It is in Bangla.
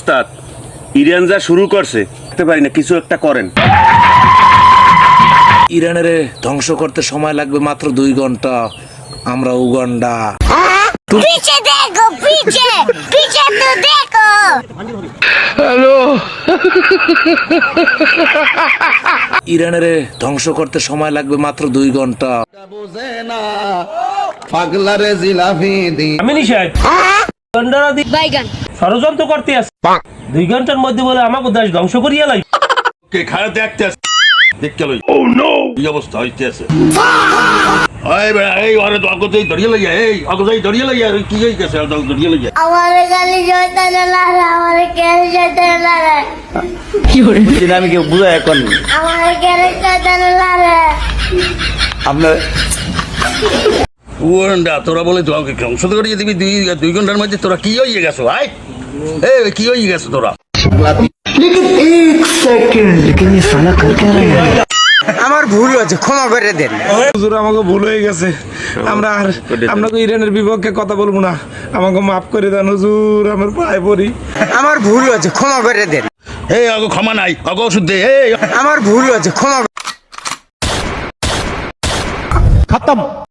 ওস্তাদ, ইরান যা শুরু করছে বুঝতে পারি না, কিছু একটা করেন। ইরানের ধ্বংস করতে সময় লাগবে মাত্র 2 ঘন্টা। আমরা উগান্ডা। पीछे देखो पीछे पीछे तो देखो। ইরানের ধ্বংস করতে সময় লাগবে মাত্র 2 ঘন্টা। আমি নিষেধ बैगन ষড়যন্ত্র করতে আছে 2 ঘন্টার মধ্যে বলে আমাকে দেশ ধ্বংস করিয়া লাই। কে খায় দেখতে আছে, দেখ গেল কি অবস্থা হইতে আছে। এই বেড়া, এই ওরে তো আগতেই ধরিয়ে লইয়া, এই আগতেই ধরিয়ে লইয়া, কি হই গেছে ধরিয়ে লইয়া। हमारे गली जोता जला रहा हमारे कैरेट जोता जला रहा আমি কেউ বুঝাই এখন हमारे कैरेट जोता जला रहा আপনার উগান্ডা, তোরা বলে তো আমাকে ধ্বংস করিয়ে দিবি 2 ঘন্টার মধ্যে। তোরা কি হইয়ে গেছো? আয় এই কি হইয়ে গেছো তোরা? আমার ভুল হয়েছে, ক্ষমা করে দেন। হুজুর আমাকে ভুল হয়ে গেছে, আমরা আর আপনাকে ইরানের বিপক্ষে কথা বলবো না, আমাকে মাফ করে দেন হুজুর, আমার পায়ে পড়ি। আমার ভুল হয়েছে, ক্ষমা করে দেন। এই আগো ক্ষমা নাই, আগো ওষুধ দে। এই আমার ভুল হয়েছে, ক্ষমা